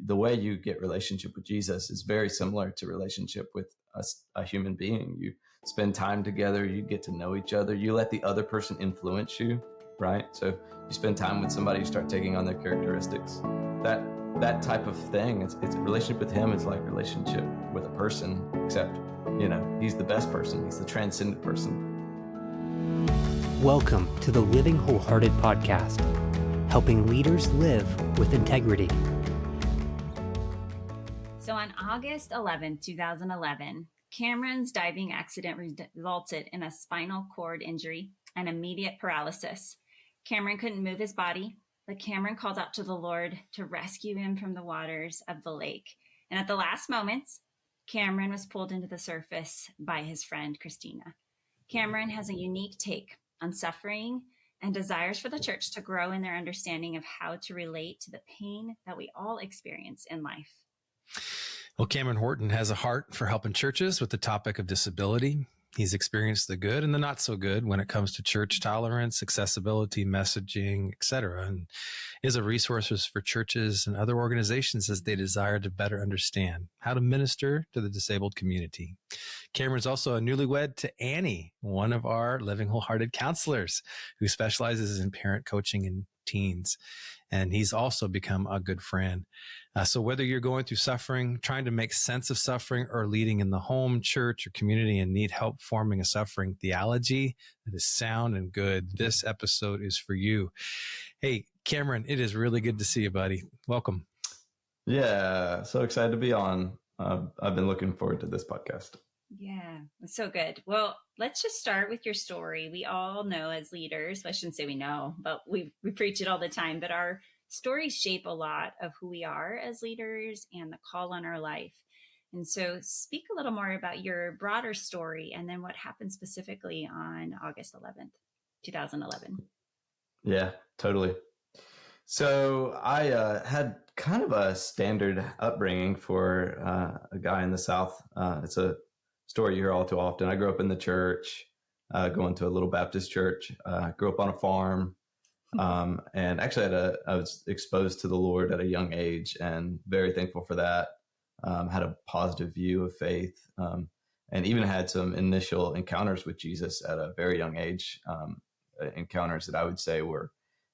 the way you get relationship with Jesus is very similar to relationship with a human being. You spend time together, you get to know each other, you let the other person influence you, right? So you spend time with somebody, you start taking on their characteristics. That type of thing, it's a relationship with him is like relationship with a person, except, he's the best person. He's the transcendent person. Welcome to the Living Wholehearted podcast, helping leaders live with integrity. So on August 11, 2011, Cameron's diving accident resulted in a spinal cord injury and immediate paralysis. Cameron couldn't move his body, but Cameron called out to the Lord to rescue him from the waters of the lake. And at the last moments, Cameron was pulled into the surface by his friend, Christina. Cameron has a unique take on suffering and desires for the church to grow in their understanding of how to relate to the pain that we all experience in life. Well, Cameron Horton has a heart for helping churches with the topic of disability. He's experienced the good and the not so good when it comes to church tolerance, accessibility, messaging, etc., and is a resource for churches and other organizations as they desire to better understand how to minister to the disabled community. Cameron's also a newlywed to Annie, one of our Living Wholehearted counselors who specializes in parent coaching in teens. And he's also become a good friend. So whether you're going through suffering, trying to make sense of suffering, or leading in the home, church, or community and need help forming a suffering theology that is sound and good, this episode is for you. Hey, Cameron, it is really good to see you, buddy. Welcome. Yeah, so excited to be on. I've been looking forward to this podcast. Yeah, it's so good. Well, let's just start with your story. We all know as leaders, I shouldn't say we know, but we preach it all the time, but our stories shape a lot of who we are as leaders and the call on our life. And so speak a little more about your broader story and then what happened specifically on August 11th, 2011. Yeah, totally. So I had kind of a standard upbringing for a guy in the South. It's a story you hear all too often. I grew up in the church, going to a little Baptist church. Grew up on a farm. And actually I was exposed to the Lord at a young age and very thankful for that. Had a positive view of faith, and even had some initial encounters with Jesus at a very young age, encounters that I would say were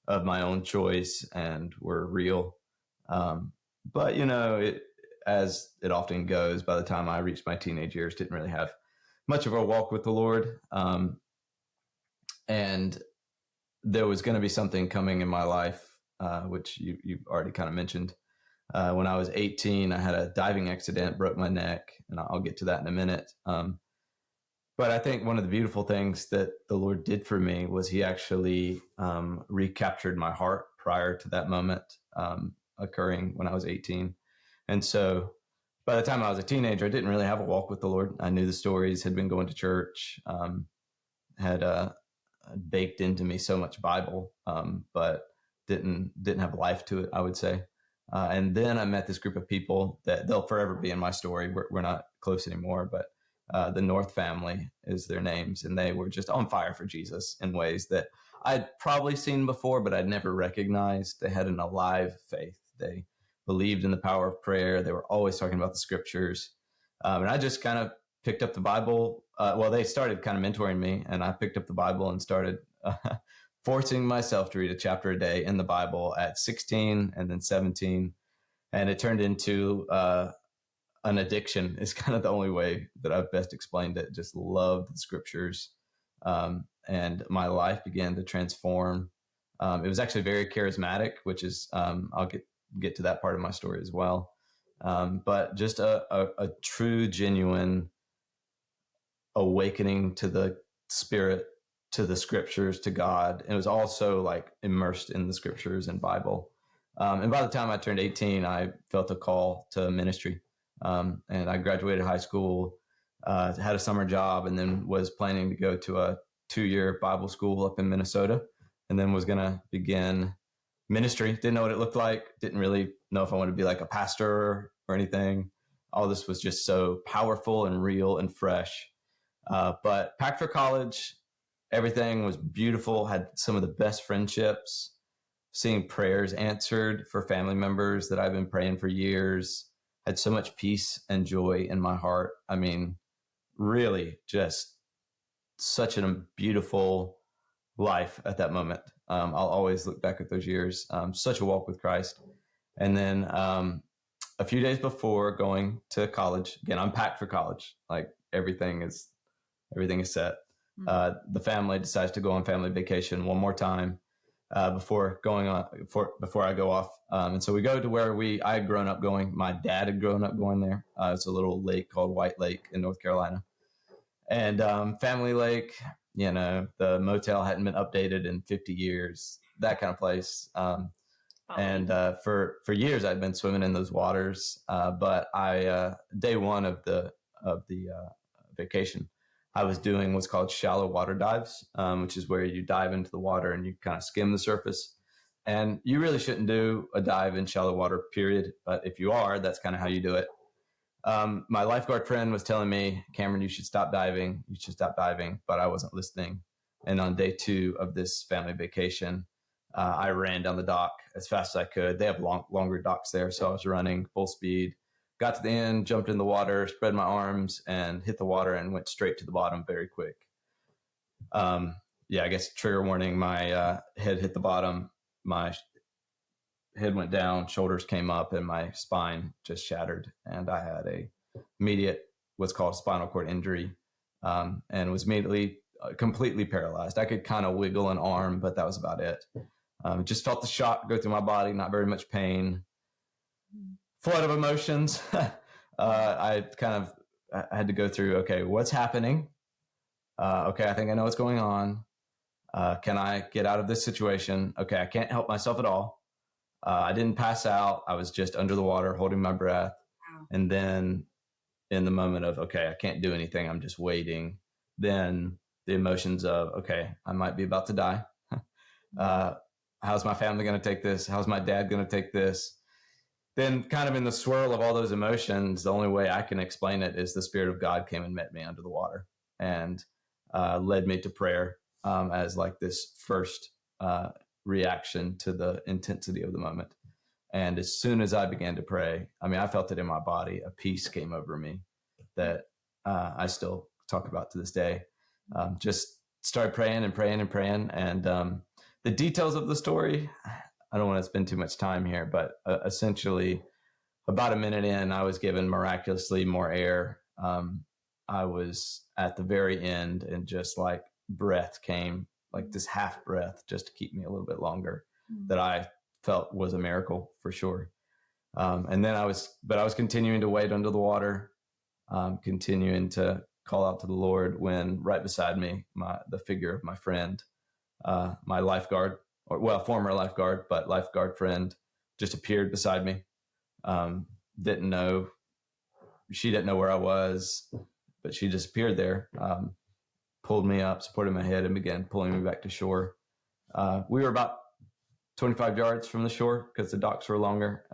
of my own choice and were real. But, as it often goes, by the time I reached my teenage years, didn't really have much of a walk with the Lord. And there was going to be something coming in my life, which you've already kind of mentioned. When I was 18, I had a diving accident, broke my neck, and I'll get to that in a minute. But I think one of the beautiful things that the Lord did for me was he actually recaptured my heart prior to that moment occurring when I was 18. And so by the time I was a teenager, I didn't really have a walk with the Lord. I knew the stories, had been going to church, had baked into me so much Bible, but didn't have life to it, I would say. And then I met this group of people that they'll forever be in my story. We're not close anymore, but the North family is their names. And they were just on fire for Jesus in ways that I'd probably seen before, but I'd never recognized. They had an alive faith. They believed in the power of prayer. They were always talking about the scriptures. And I just kind of picked up the Bible. They started kind of mentoring me, and I picked up the Bible and started forcing myself to read a chapter a day in the Bible at 16 and then 17. And it turned into an addiction is kind of the only way that I've best explained it. Just loved the scriptures. And my life began to transform. It was actually very charismatic, which is, I'll get to that part of my story as well. But just a true, genuine awakening to the Spirit, to the scriptures, to God. It was also like immersed in the scriptures and Bible. And by the time I turned 18, I felt a call to ministry. And I graduated high school, had a summer job, and then was planning to go to a 2-year Bible school up in Minnesota, and then was going to begin ministry. Didn't know what it looked like. Didn't really know if I wanted to be like a pastor or anything. All this was just so powerful and real and fresh. But packed for college, everything was beautiful, had some of the best friendships, seeing prayers answered for family members that I've been praying for years, had so much peace and joy in my heart. I mean, really just such a beautiful life at that moment. I'll always look back at those years, such a walk with Christ. And then a few days before going to college, again, I'm packed for college. Like everything is set. The family decides to go on family vacation one more time before I go off. And so we go to where I had grown up going. My dad had grown up going there. It's a little lake called White Lake in North Carolina. And family lake, the motel hadn't been updated in 50 years, that kind of place. And for years I'd been swimming in those waters. But day one of the vacation, I was doing what's called shallow water dives, which is where you dive into the water and you kind of skim the surface. And you really shouldn't do a dive in shallow water, period. But if you are, that's kind of how you do it. My lifeguard friend was telling me, Cameron, you should stop diving. But I wasn't listening. And on day 2 of this family vacation, I ran down the dock as fast as I could. They have longer docks there. So I was running full speed, got to the end, jumped in the water, spread my arms and hit the water and went straight to the bottom very quick. I guess trigger warning, my head hit the bottom. My head went down, shoulders came up, and my spine just shattered. And I had a immediate what's called spinal cord injury, and was immediately completely paralyzed. I could kind of wiggle an arm, but that was about it. Just felt the shock go through my body, not very much pain, flood of emotions. I had to go through, okay, what's happening? Okay, I think I know what's going on. Can I get out of this situation? Okay, I can't help myself at all. I didn't pass out. I was just under the water, holding my breath. Wow. And then in the moment of, okay, I can't do anything, I'm just waiting. Then the emotions of, okay, I might be about to die. How's my family going to take this? How's my dad going to take this? Then kind of in the swirl of all those emotions, the only way I can explain it is the Spirit of God came and met me under the water and led me to prayer as like this first reaction to the intensity of the moment. And as soon as I began to pray, I felt it in my body. A peace came over me that I still talk about to this day. Just started praying. And the details of the story, I don't want to spend too much time here, but essentially about a minute in, I was given miraculously more air. I was at the very end and just like breath came, like this half breath just to keep me a little bit longer, that I felt was a miracle for sure. And then I was continuing to wade under the water, continuing to call out to the Lord when right beside me, the figure of my friend, my lifeguard, former lifeguard, but lifeguard friend just appeared beside me. She didn't know where I was, but she just appeared there, pulled me up, supported my head, and began pulling me back to shore. We were about 25 yards from the shore because the docks were longer.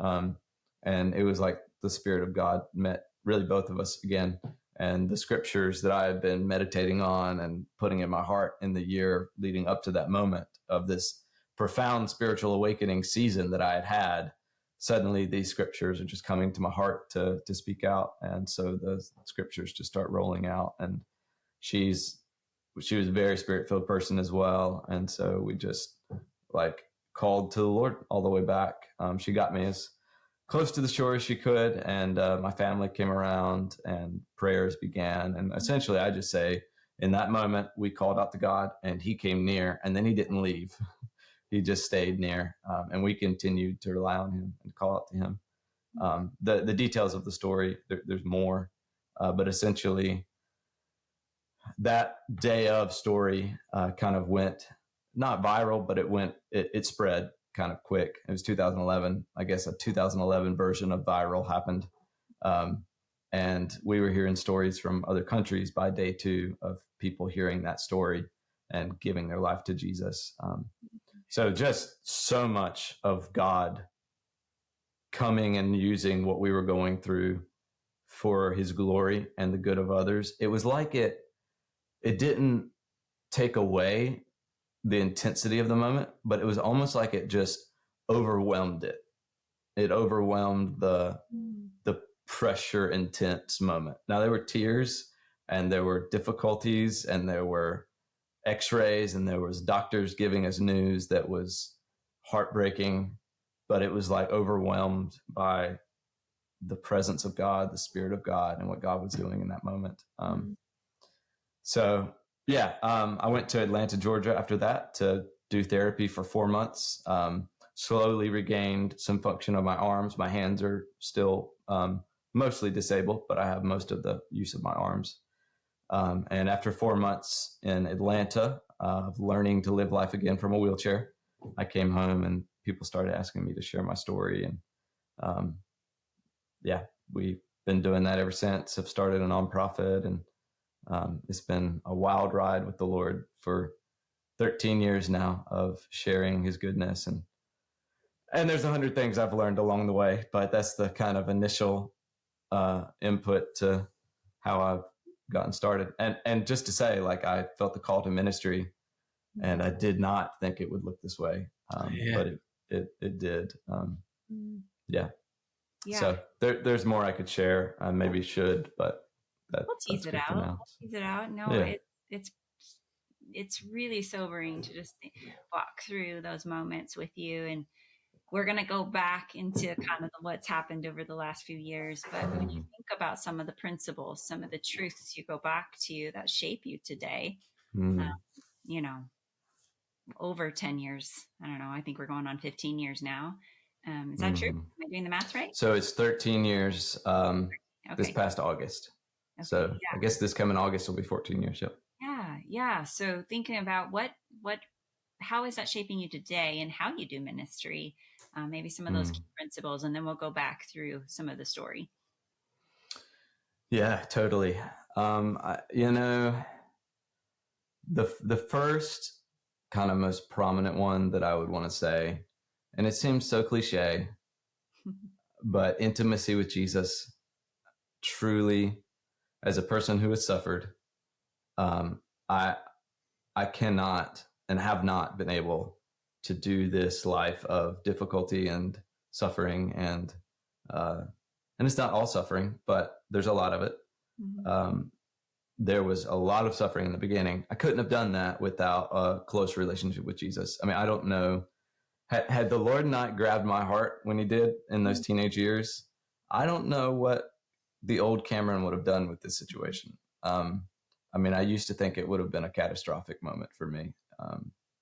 And it was like the Spirit of God met really both of us again. And the scriptures that I had been meditating on and putting in my heart in the year leading up to that moment of this profound spiritual awakening season that I had, suddenly these scriptures are just coming to my heart to speak out. And so the scriptures just start rolling out. And she was a very spirit-filled person as well. And so we just like called to the Lord all the way back. She got me as close to the shore as she could. And my family came around and prayers began. And essentially I just say in that moment, we called out to God and he came near and then he didn't leave. He just stayed near. And we continued to rely on him and call out to him. The details of the story, there's more, but essentially that day of story kind of went not viral, but it spread kind of quick. It was 2011. I guess a 2011 version of viral happened. And we were hearing stories from other countries by day 2 of people hearing that story and giving their life to Jesus. So just so much of God coming and using what we were going through for his glory and the good of others. It was like it didn't take away the intensity of the moment, but it was almost like it just overwhelmed it. It overwhelmed the pressure intense moment. Now there were tears and there were difficulties and there were x-rays and there was doctors giving us news that was heartbreaking, but it was like overwhelmed by the presence of God, the Spirit of God, and what God was doing in that moment. I went to Atlanta, Georgia after that to do therapy for 4 months. Slowly regained some function of my arms. My hands are still mostly disabled, but I have most of the use of my arms. And after 4 months in Atlanta of learning to live life again from a wheelchair, I came home and people started asking me to share my story. And we've been doing that ever since. I've started a nonprofit, and it's been a wild ride with the Lord for 13 years now of sharing his goodness. And there's 100 things I've learned along the way, but that's the kind of initial input to how I've gotten started. And just to say, like, I felt the call to ministry, and I did not think it would look this way, but it did. So there's more I could share. I maybe should, but we'll tease it out. Tease it out. No, it's really sobering to just walk through those moments with you. And we're going to go back into kind of what's happened over the last few years. But when you think about some of the principles, some of the truths you go back to that shape you today, over 10 years, I don't know, I think we're going on 15 years now. Is that true? Am I doing the math right? So it's 13 years this past August. Okay, so I guess this coming August will be 14 years. Yep. Yeah. So thinking about how is that shaping you today and how you do ministry? Maybe some of those key principles, and then we'll go back through some of the story. Yeah, totally. The first kind of most prominent one that I would want to say, and it seems so cliche, but intimacy with Jesus. Truly, as a person who has suffered, I cannot and have not been able to do this life of difficulty and suffering, and it's not all suffering, but there's a lot of it. There was a lot of suffering in the beginning. I couldn't have done that without a close relationship with Jesus. I mean, I don't know. Had the Lord not grabbed my heart when he did in those teenage years, I don't know what the old Cameron would have done with this situation. I mean, I used to think it would have been a catastrophic moment for me.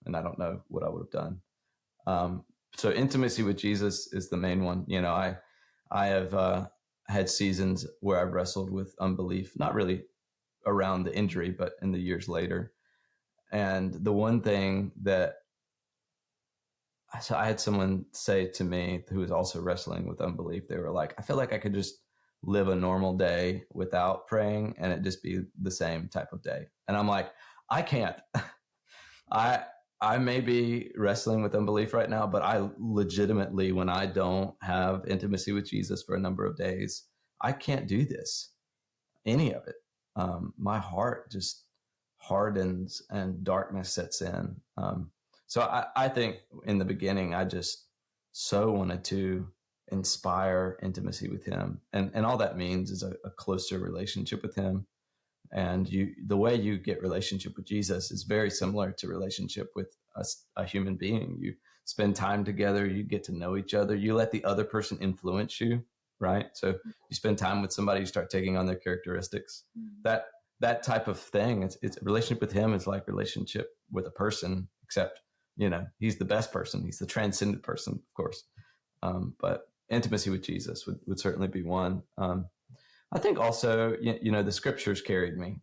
And I don't know what I would have done. So intimacy with Jesus is the main one. I have had seasons where I've wrestled with unbelief, not really around the injury, but in the years later. And the one thing so I had someone say to me who was also wrestling with unbelief, they were like, I feel like I could just live a normal day without praying and it just be the same type of day. And I'm like, I can't. I may be wrestling with unbelief right now, but I legitimately, when I don't have intimacy with Jesus for a number of days, I can't do this, any of it. My heart just hardens and darkness sets in. So I think in the beginning, I just so wanted to inspire intimacy with him. And all that means is a closer relationship with him. And the way you get relationship with Jesus is very similar to relationship with a human being. You spend time together, you get to know each other, you let the other person influence you, right? So you spend time with somebody, you start taking on their characteristics. That type of thing, it's a relationship with him is like relationship with a person, except, he's the best person. He's the transcendent person, of course. But intimacy with Jesus would certainly be one. I think also, the scriptures carried me.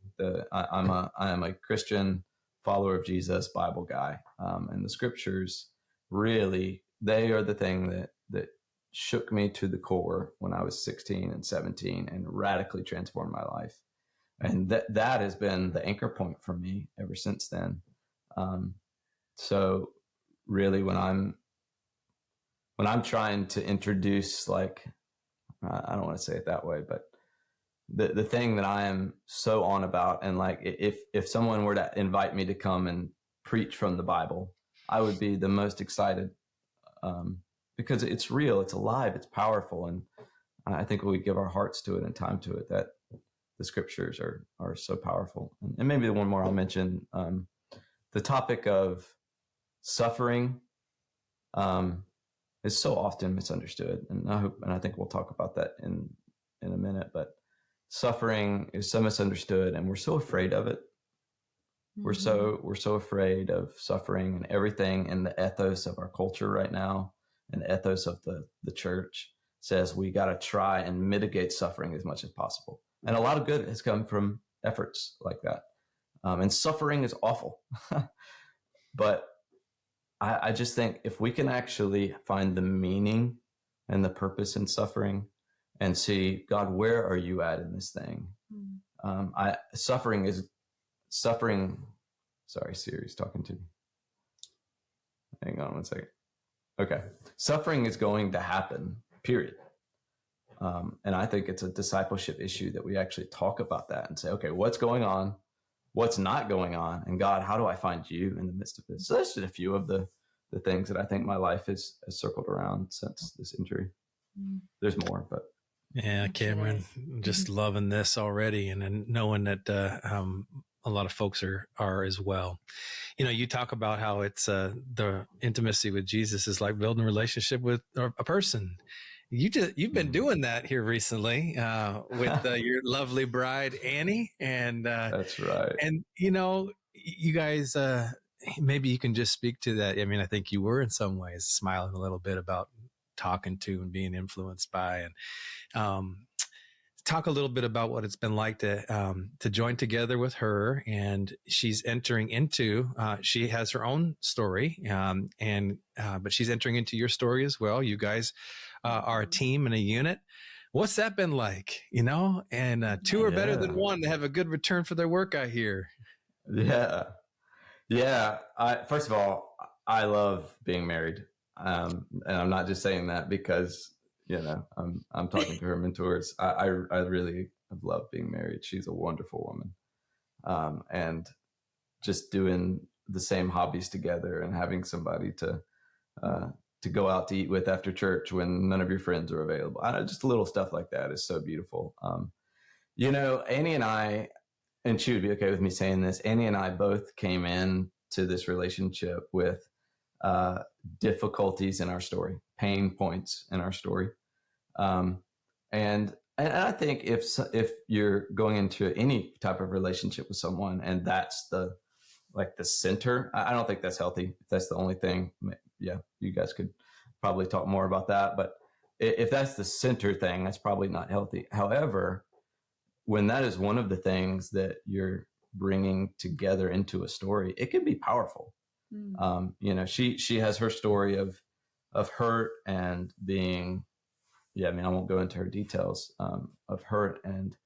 I am a Christian follower of Jesus, Bible guy. And the scriptures really, they are the thing that shook me to the core when I was 16 and 17 and radically transformed my life. And that has been the anchor point for me ever since then. So really when I'm trying to introduce, like, I don't want to say it that way, but the thing that I am so on about, and like, if someone were to invite me to come and preach from the Bible, I would be the most excited because it's real, it's alive, it's powerful. And I think when we give our hearts to it and time to it, that the scriptures are so powerful. And maybe the one more I'll mention, the topic of suffering is so often misunderstood. And I think we'll talk about that in a minute, but suffering is so misunderstood and we're so afraid of it. Mm-hmm. We're so afraid of suffering, and everything in the ethos of our culture right now and the ethos of the church says we got to try and mitigate suffering as much as possible. And a lot of good has come from efforts like that. And suffering is awful. But I just think if we can actually find the meaning and the purpose in suffering and see, God, where are you at in this thing? Suffering. Sorry, Siri's talking to me. Hang on one second. Okay. Suffering is going to happen, period. And I think it's a discipleship issue that we actually talk about that and say, okay, what's going on? What's not going on? And God, how do I find you in the midst of this? So that's just a few of the things that I think my life has circled around since this injury. There's more, but. Yeah, Cameron, just loving this already, and then knowing that a lot of folks are as well. You know, you talk about how it's the intimacy with Jesus is like building a relationship with a person. You've been doing that here recently with your lovely bride Annie, and that's right. And you know, you guys, maybe you can just speak to that. I mean, I think you were in some ways smiling a little bit about talking to and being influenced by, and talk a little bit about what it's been like to join together with her. And she's entering into, she has her own story, but she's entering into your story as well. You guys are a team and a unit. What's that been like, you know? And two are better than one. They have a good return for their work, I hear. Yeah. Yeah. First of all, I love being married. And I'm not just saying that because, you know, I'm talking to her mentors. I really have loved being married. She's a wonderful woman. And just doing the same hobbies together and having somebody to go out to eat with after church when none of your friends are available. Just little stuff like that is so beautiful. You know, Annie and I, and she would be okay with me saying this, Annie and I both came in to this relationship with difficulties in our story, pain points in our story. And I think if you're going into any type of relationship with someone and that's the center, I don't think that's healthy. If that's the only thing, yeah, you guys could probably talk more about that. But if that's the center thing, that's probably not healthy. However, when that is one of the things that you're bringing together into a story, it can be powerful. You know, she has her story of hurt and being, I won't go into her details, of hurt and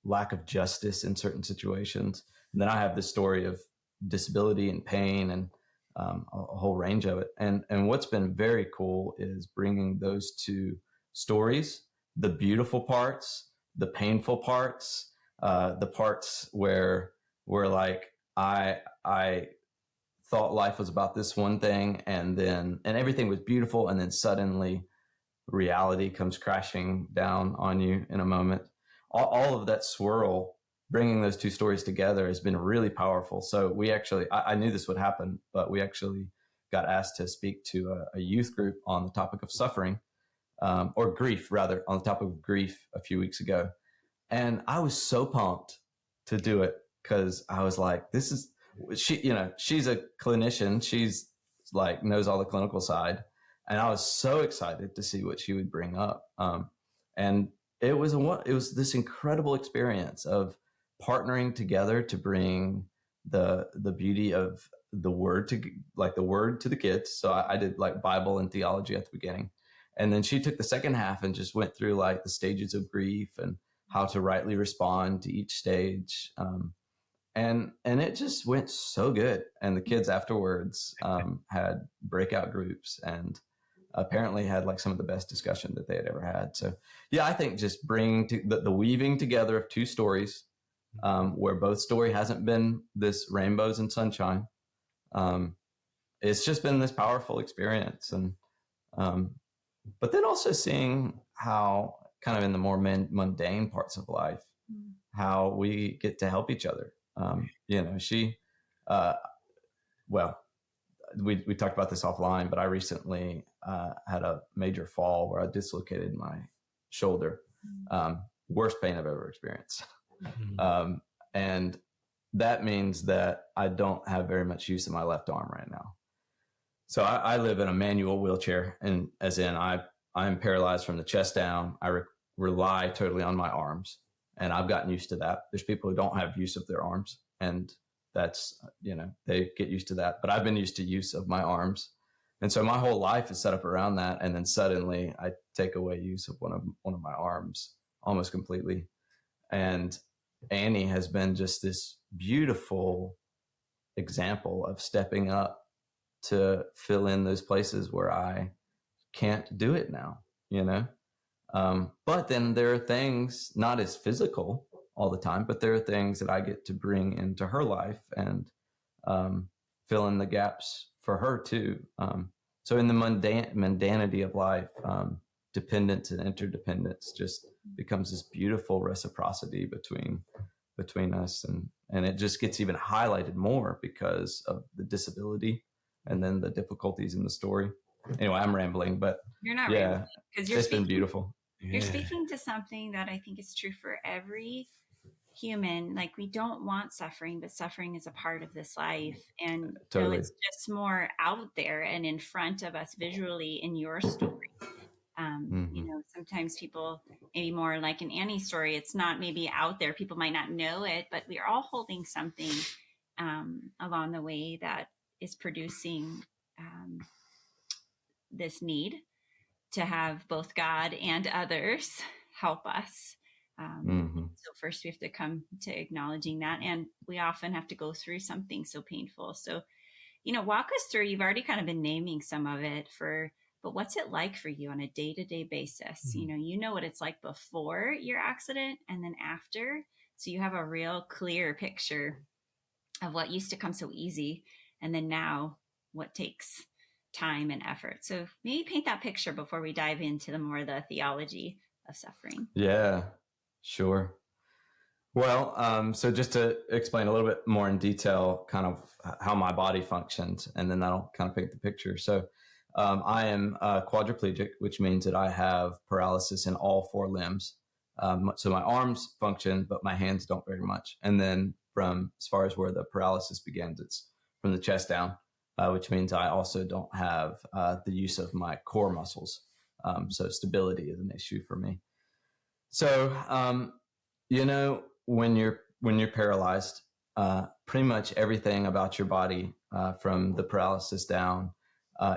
lack of justice in certain situations. And then I have this story of disability and pain and a whole range of it. And what's been very cool is bringing those two stories, the beautiful parts, the painful parts, the parts where like I thought life was about this one thing and everything was beautiful, and then suddenly reality comes crashing down on you in a moment. All of that swirl, bringing those two stories together has been really powerful. So we actually, I knew this would happen, but we actually got asked to speak to a youth group on the topic of suffering, or grief rather, on the topic of grief a few weeks ago. And I was so pumped to do it because I was like, she's a clinician. She's like, knows all the clinical side. And I was so excited to see what she would bring up. And it was this incredible experience of partnering together to bring the beauty of the word to the kids. So I did like Bible and theology at the beginning. And then she took the second half and just went through like the stages of grief and how to rightly respond to each stage. And it just went so good. And the kids afterwards had breakout groups and apparently had like some of the best discussion that they had ever had. So yeah, I think just bringing the weaving together of two stories, where both story hasn't been this rainbows and sunshine. It's just been this powerful experience. And But then also seeing how kind of in the more mundane parts of life, how we get to help each other. She, well, we talked about this offline, but I recently had a major fall where I dislocated my shoulder. Worst pain I've ever experienced. And that means that I don't have very much use of my left arm right now. So I live in a manual wheelchair, and as in I'm paralyzed from the chest down. I rely totally on my arms, and I've gotten used to that. There's people who don't have use of their arms, and that's, they get used to that. But I've been used to use of my arms. And so my whole life is set up around that. And then suddenly I take away use of one of my arms almost completely. And Annie has been just this beautiful example of stepping up to fill in those places where I can't do it now, but then there are things, not as physical all the time, but there are things that I get to bring into her life and fill in the gaps for her too. So in the mundanity of life, dependence and interdependence just becomes this beautiful reciprocity between us, and it just gets even highlighted more because of the disability and then the difficulties in the story. Anyway, I'm rambling, but you're not rambling, because it's been beautiful. You're speaking to something that I think is true for every human. Like, we don't want suffering, but suffering is a part of this life. And totally. It's just more out there and in front of us visually in your story. Sometimes people, maybe more like in Annie's story, it's not maybe out there. People might not know it, but we are all holding something along the way that is producing this need to have both God and others help us. So first we have to come to acknowledging that. And we often have to go through something so painful. So, walk us through, you've already kind of been naming some of it but what's it like for you on a day-to-day basis? You know what it's like before your accident and then after. So you have a real clear picture of what used to come so easy. And then now what takes time and effort. So maybe paint that picture before we dive into the theology of suffering. Yeah, sure. Well, so just to explain a little bit more in detail, kind of how my body functions, and then that'll kind of paint the picture. So I am quadriplegic, which means that I have paralysis in all four limbs. So my arms function, but my hands don't very much. And then from as far as where the paralysis begins, it's from the chest down, which means I also don't have the use of my core muscles. So stability is an issue for me. So, when you're paralyzed, pretty much everything about your body from the paralysis down,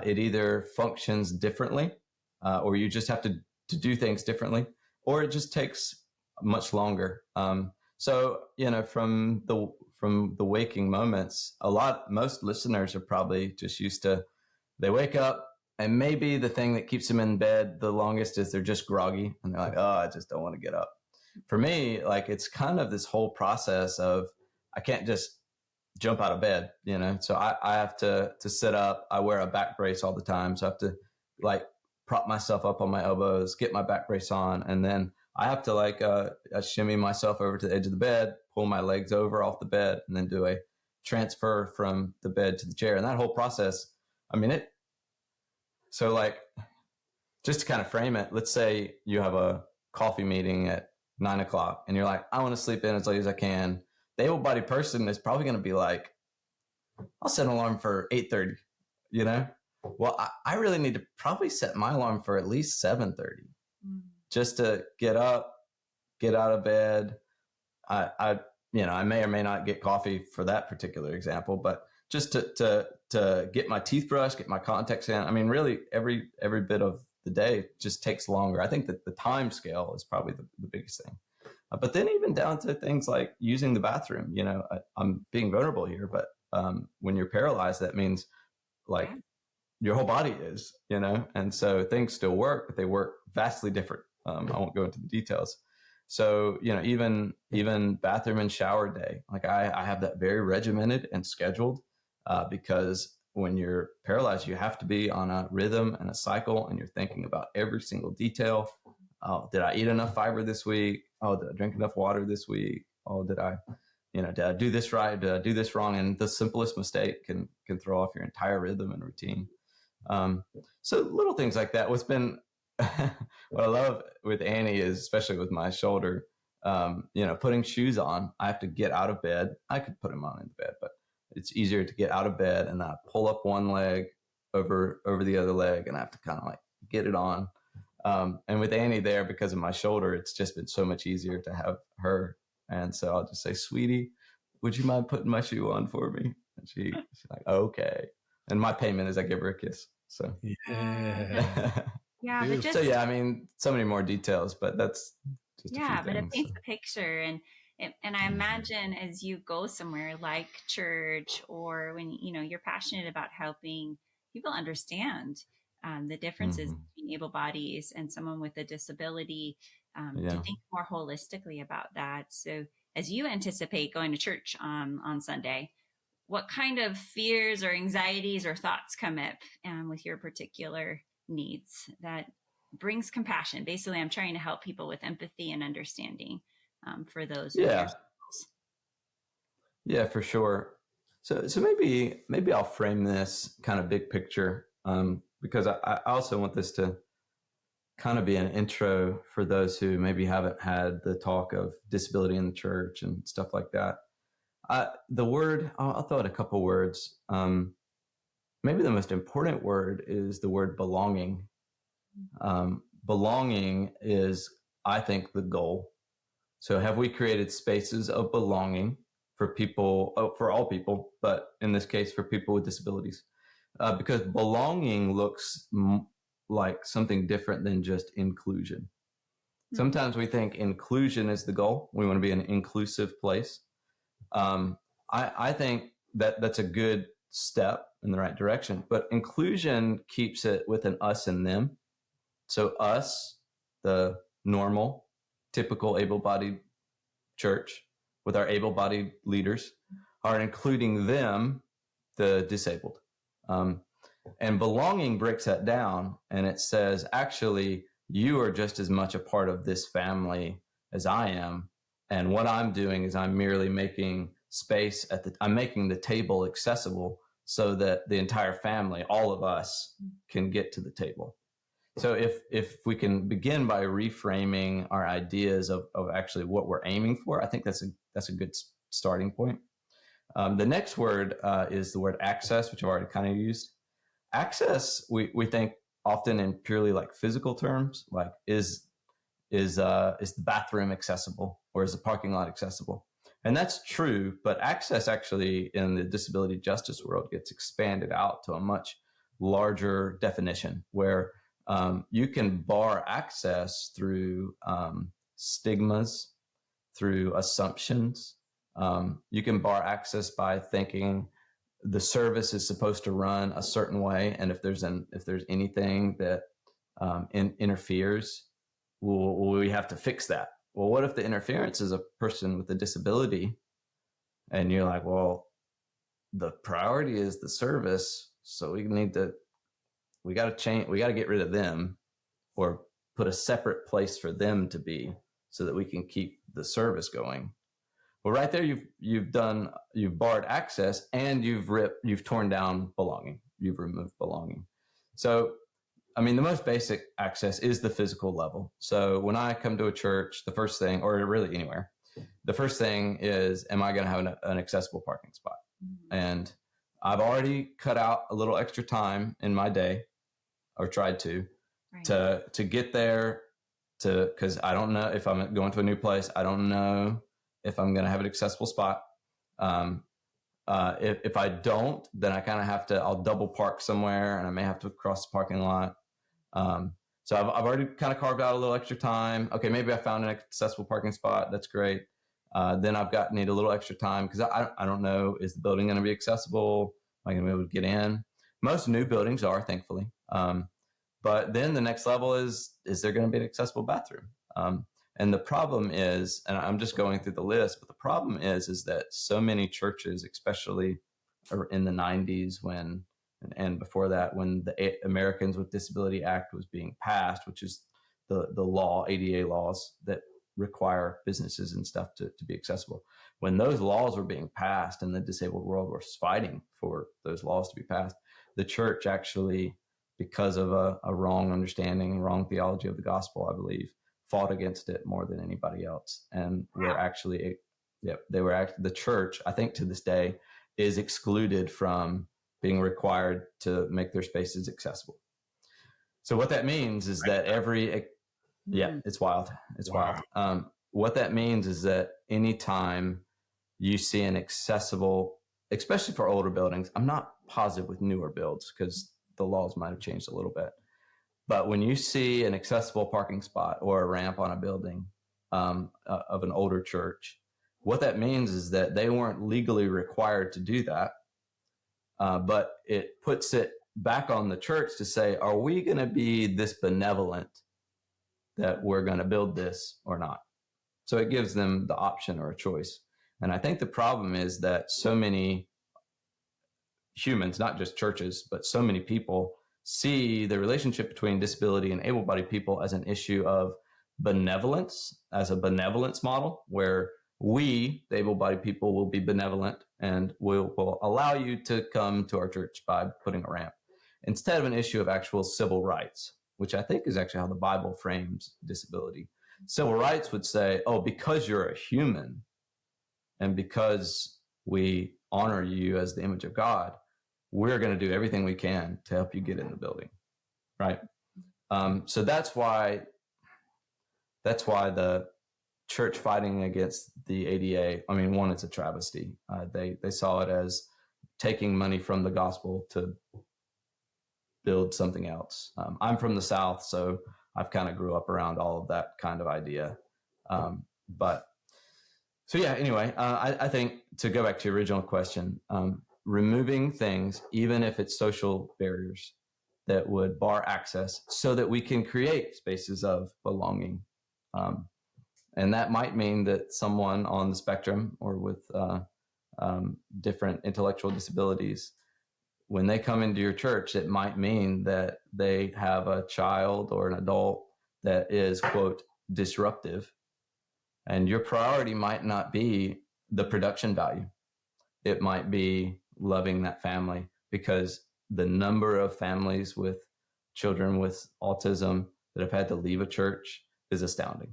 it either functions differently, or you just have to do things differently, or it just takes much longer. So, from the waking moments, most listeners are probably just used to, they wake up and maybe the thing that keeps them in bed the longest is they're just groggy and they're like, oh, I just don't want to get up. For me, like, it's kind of this whole process of, I can't just jump out of bed, so I have to sit up. I wear a back brace all the time. So I have to prop myself up on my elbows, get my back brace on. And then I have to shimmy myself over to the edge of the bed, pull my legs over off the bed, and then do a transfer from the bed to the chair. And that whole process, so just to kind of frame it, let's say you have a coffee meeting at 9:00 and you're like, I want to sleep in as late as I can. The able-bodied person is probably going to be like, I'll set an alarm for 8:30, Well, I really need to probably set my alarm for at least 7:30 just to get up, get out of bed. I may or may not get coffee for that particular example, but just to get my teeth brushed, get my contacts in. Really every bit of the day just takes longer. I think that the time scale is probably the biggest thing. But then even down to things like using the bathroom, I'm being vulnerable here, but when you're paralyzed, that means your whole body is, and so things still work, but they work vastly different. I won't go into the details. So, even bathroom and shower day, I have that very regimented and scheduled because when you're paralyzed, you have to be on a rhythm and a cycle, and you're thinking about every single detail. Oh, did I eat enough fiber this week? Oh, did I drink enough water this week? Oh, did I do this right? Did I do this wrong? And the simplest mistake can throw off your entire rhythm and routine. So little things like that. What's been what I love with Annie is, especially with my shoulder, putting shoes on. I have to get out of bed. I could put them on in the bed, but it's easier to get out of bed and I pull up one leg over the other leg, and I have to kind of like get it on. And with Annie there, because of my shoulder, it's just been so much easier to have her. And so I'll just say, "Sweetie, would you mind putting my shoe on for me?" And she's like, "Okay." And my payment is I give her a kiss. So Yeah. Yeah, but just, so yeah, I mean, so many more details, but that's just yeah, a few but it things. paints the picture. And I imagine as you go somewhere like church, or when you're passionate about helping people understand the differences between able bodies and someone with a disability, to think more holistically about that. So as you anticipate going to church on Sunday, what kind of fears or anxieties or thoughts come up with your particular needs that brings compassion? Basically, I'm trying to help people with empathy and understanding for those with their struggles. Yeah, for sure. So maybe I'll frame this kind of big picture, because I also want this to kind of be an intro for those who maybe haven't had the talk of disability in the church and stuff like that. The word, I'll throw out a couple words. Maybe the most important word is the word belonging. Belonging is, I think, the goal. So have we created spaces of belonging for people, for all people, but in this case, for people with disabilities? Because belonging looks like something different than just inclusion. Sometimes we think inclusion is the goal. We want to be an inclusive place. I think that's a good step in the right direction, but inclusion keeps it with an us and them. So us, the normal, typical able-bodied church with our able-bodied leaders, are including them, the disabled. And belonging breaks that down, and it says, actually, you are just as much a part of this family as I am. And what I'm doing is I'm merely making space I'm making the table accessible so that the entire family, all of us, can get to the table. So if we can begin by reframing our ideas of actually what we're aiming for, I think that's a good starting point. The next word is the word access, which I've already kind of used. Access, we think often in purely like physical terms, like is the bathroom accessible, or is the parking lot accessible? And that's true, but access actually in the disability justice world gets expanded out to a much larger definition, where you can bar access through stigmas, through assumptions. You can bar access by thinking the service is supposed to run a certain way, and if there's anything that interferes, we have to fix that. Well, what if the interference is a person with a disability, and you're like, well, the priority is the service, so we got to get rid of them, or put a separate place for them to be, so that we can keep the service going. Well, right there, you've barred access, and you've torn down belonging. You've removed belonging. So, I mean, the most basic access is the physical level. So when I come to a church, the first thing, or really anywhere, the first thing is, am I going to have an accessible parking spot? And I've already cut out a little extra time in my day, or tried to get there, because I don't know if I'm going to a new place. I don't know if I'm going to have an accessible spot. If I don't, then I kind of I'll double park somewhere, and I may have to cross the parking lot. So I've already kind of carved out a little extra time. Okay, maybe I found an accessible parking spot. That's great. Then need a little extra time, because I don't know, is the building going to be accessible? Am I going to be able to get in? Most new buildings are, thankfully. But then the next level is there going to be an accessible bathroom? And the problem is, and I'm just going through the list, but the problem is that so many churches, especially in the 90s when and before that, when the Americans with Disability Act was being passed, which is the law, ADA laws that require businesses and stuff to be accessible. When those laws were being passed and the disabled world was fighting for those laws to be passed, the church actually, because of a wrong understanding, wrong theology of the gospel, I believe, fought against it more than anybody else. And were actually, the church, I think to this day, is excluded from being required to make their spaces accessible. So what that means is that it's wild. It's wild. What that means is that anytime you see an accessible, especially for older buildings, I'm not positive with newer builds because the laws might have changed a little bit. But when you see an accessible parking spot or a ramp on a building of an older church, what that means is that they weren't legally required to do that. But it puts it back on the church to say, are we going to be this benevolent that we're going to build this or not? So it gives them the option or a choice. And I think the problem is that so many humans, not just churches, but so many people see the relationship between disability and able-bodied people as an issue of benevolence, as a benevolence model, where we, the able-bodied people, will be benevolent and will allow you to come to our church by putting a ramp, instead of an issue of actual civil rights, which I think is actually how the Bible frames disability. Civil rights would say, oh, because you're a human and because we honor you as the image of God, we're going to do everything we can to help you get in the building, right? So that's why the church fighting against the ADA, I mean, one, it's a travesty. They saw it as taking money from the gospel to build something else. I'm from the South, so I've kind of grew up around all of that kind of idea. Anyway, I think, to go back to your original question, removing things, even if it's social barriers that would bar access, so that we can create spaces of belonging. And that might mean that someone on the spectrum or with different intellectual disabilities, when they come into your church, it might mean that they have a child or an adult that is, quote, disruptive. And your priority might not be the production value. It might be loving that family, because the number of families with children with autism that have had to leave a church is astounding.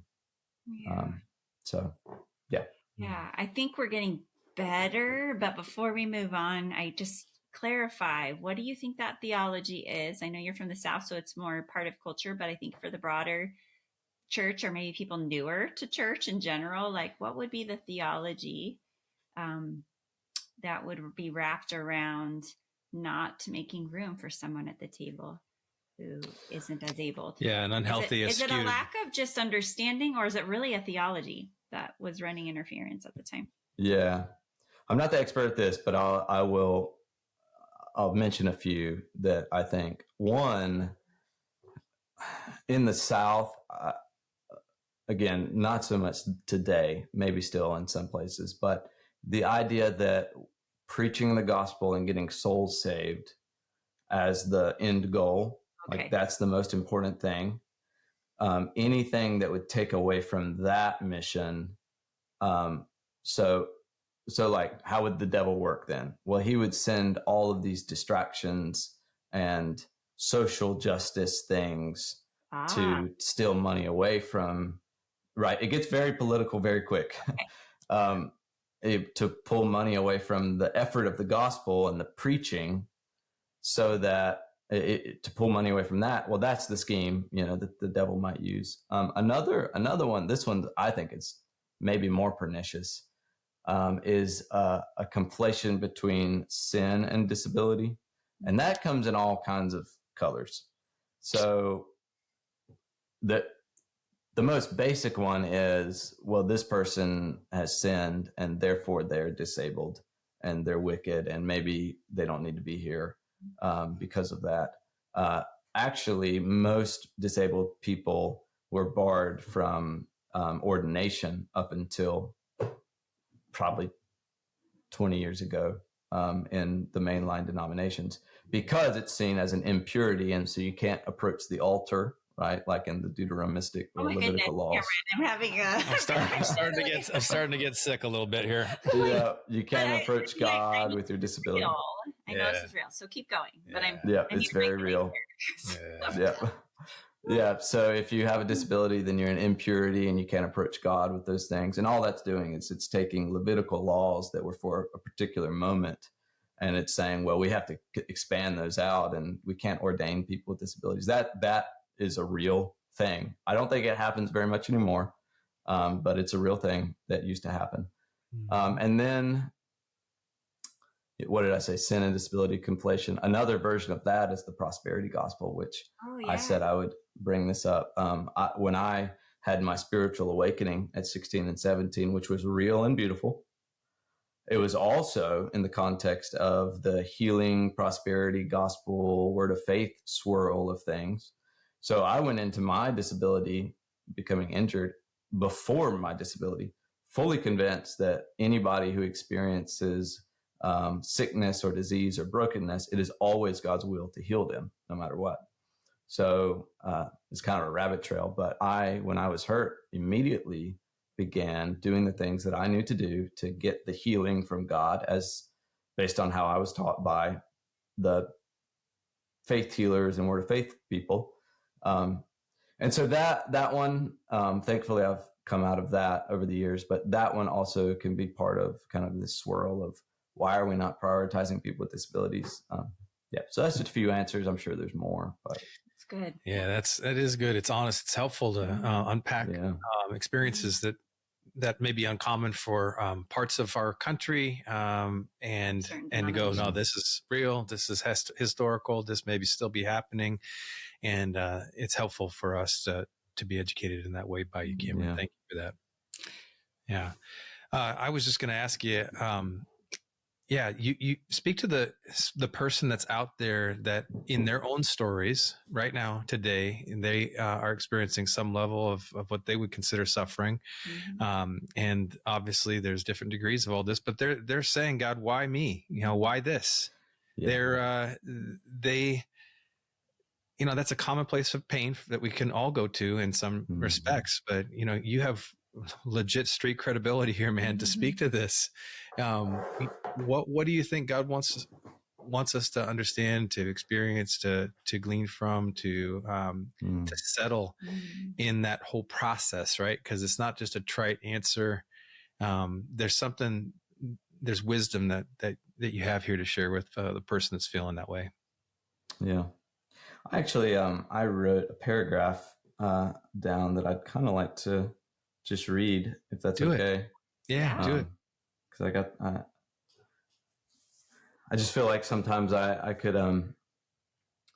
Yeah, I think we're getting better. But before we move on, I just clarify, what do you think that theology is? I know you're from the South, so it's more part of culture, but I think for the broader church, or maybe people newer to church in general, like, what would be the theology that would be wrapped around not making room for someone at the table who isn't as able to? Yeah, an unhealthy is it a lack of just understanding, or is it really a theology that was running interference at the time? Yeah, I'm not the expert at this, but I'll mention a few that I think. One, in the South, again, not so much today, maybe still in some places, but the idea that preaching the gospel and getting souls saved as the end goal, like that's the most important thing. Anything that would take away from that mission. So like, how would the devil work then? Well, he would send all of these distractions and social justice things to steal money away from, right? It gets very political very quick. To pull money away from the effort of the gospel and the preaching, so that to pull money away from that. Well, that's the scheme, that the devil might use. Another one, this one I think is maybe more pernicious, is a conflation between sin and disability. And that comes in all kinds of colors. So the most basic one is, well, this person has sinned and therefore they're disabled and they're wicked and maybe they don't need to be here because of that. Actually, most disabled people were barred from ordination up until probably 20 years ago. in the mainline denominations because it's seen as an impurity. And so you can't approach the altar, right? Like in the Deuteronomistic or Levitical laws. Cameron, I'm having I'm starting to get sick a little bit here. Yeah, you can't approach God with your disability. I know this is real, so keep going. But it's very real. Yeah. So if you have a disability, then you're in impurity and you can't approach God with those things. And all that's doing is it's taking Levitical laws that were for a particular moment, and it's saying, well, we have to expand those out, and we can't ordain people with disabilities. That is a real thing. I don't think it happens very much anymore, but it's a real thing that used to happen. And then, what did I say? Sin and disability conflation. Another version of that is the prosperity gospel, which I said I would bring this up. When I had my spiritual awakening at 16 and 17, which was real and beautiful, it was also in the context of the healing, prosperity gospel, word of faith swirl of things. So I went into my disability, becoming injured before my disability, fully convinced that anybody who experiences sickness or disease or brokenness, it is always God's will to heal them, no matter what. So it's kind of a rabbit trail. But when I was hurt, immediately began doing the things that I knew to do to get the healing from God, as based on how I was taught by the faith healers and word of faith people. And so that one, thankfully, I've come out of that over the years. But that one also can be part of kind of this swirl of, why are we not prioritizing people with disabilities? So that's just a few answers. I'm sure there's more, but it's good. Yeah, that is good. It's honest. It's helpful to unpack experiences that may be uncommon for parts of our country, and to go, no, this is real. This is historical. This maybe still be happening, and it's helpful for us to be educated in that way by you, Cameron. Yeah. Thank you for that. Yeah, I was just going to ask you. You speak to the person that's out there that in their own stories right now today, they are experiencing some level of what they would consider suffering. And obviously there's different degrees of all this, but they're saying, God, why me? Why this? Yeah. That's a common place of pain that we can all go to in some respects, but you have legit street credibility here, man, to speak to this. What do you think God wants us to understand, to experience, to glean from, to settle in that whole process, right? Because it's not just a trite answer. There's wisdom that you have here to share with the person that's feeling that way. Yeah. Actually, I wrote a paragraph down that I'd kind of like to just read, if that's okay. Yeah, do it. Because I just feel like sometimes I could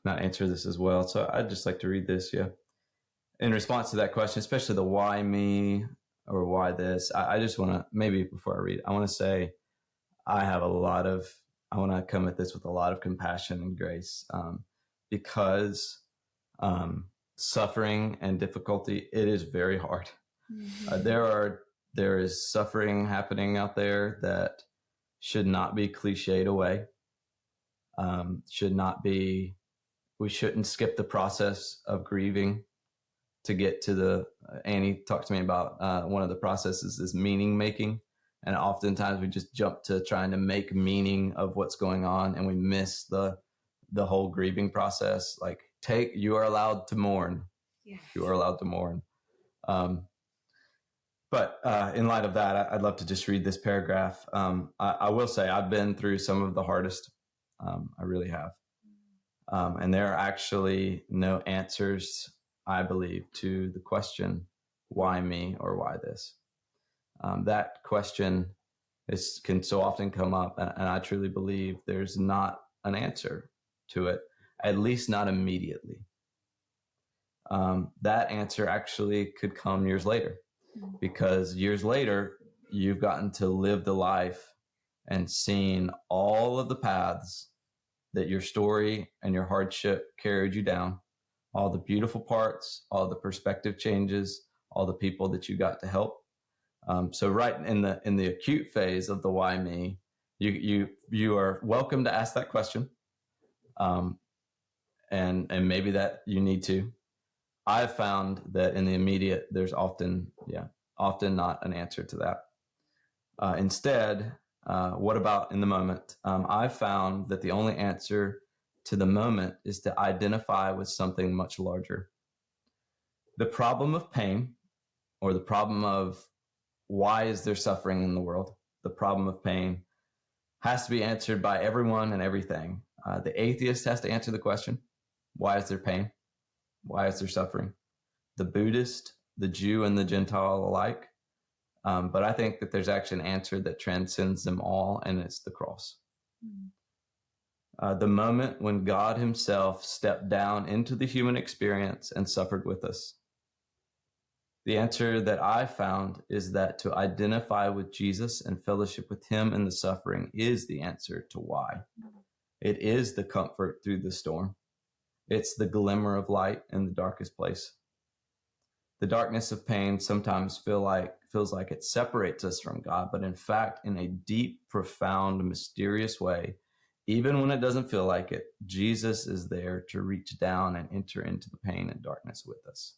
not answer this as well. So I'd just like to read this. Yeah. In response to that question, especially the why me or why this, I just want to, maybe before I read, I want to say I want to come at this with a lot of compassion and grace, because suffering and difficulty, it is very hard. There is suffering happening out there that should not be cliched away. We shouldn't skip the process of grieving to get to Annie talked to me about one of the processes is meaning making. And oftentimes we just jump to trying to make meaning of what's going on, and we miss the whole grieving process. Like you are allowed to mourn. Yes. You are allowed to mourn. But in light of that, I'd love to just read this paragraph. I will say I've been through some of the hardest. I really have. And there are actually no answers, I believe, to the question, why me or why this? That question can so often come up, and I truly believe there's not an answer to it, at least not immediately. That answer actually could come years later. Because years later, you've gotten to live the life and seen all of the paths that your story and your hardship carried you down, all the beautiful parts, all the perspective changes, all the people that you got to help. So right in the acute phase of the why me, You are welcome to ask that question. And maybe that you need to. I've found that in the immediate, there's often not an answer to that. Instead, what about in the moment? I've found that the only answer to the moment is to identify with something much larger. The problem of pain, or the problem of why is there suffering in the world, the problem of pain has to be answered by everyone and everything. The atheist has to answer the question, why is there pain? Why is there suffering? The Buddhist, the Jew, and the Gentile alike. But I think that there's actually an answer that transcends them all, and it's the cross. The moment when God himself stepped down into the human experience and suffered with us. The answer that I found is that to identify with Jesus and fellowship with him in the suffering is the answer to why. It is the comfort through the storm. It's the glimmer of light in the darkest place. The darkness of pain sometimes feels like it separates us from God, but in fact, in a deep, profound, mysterious way, even when it doesn't feel like it, Jesus is there to reach down and enter into the pain and darkness with us.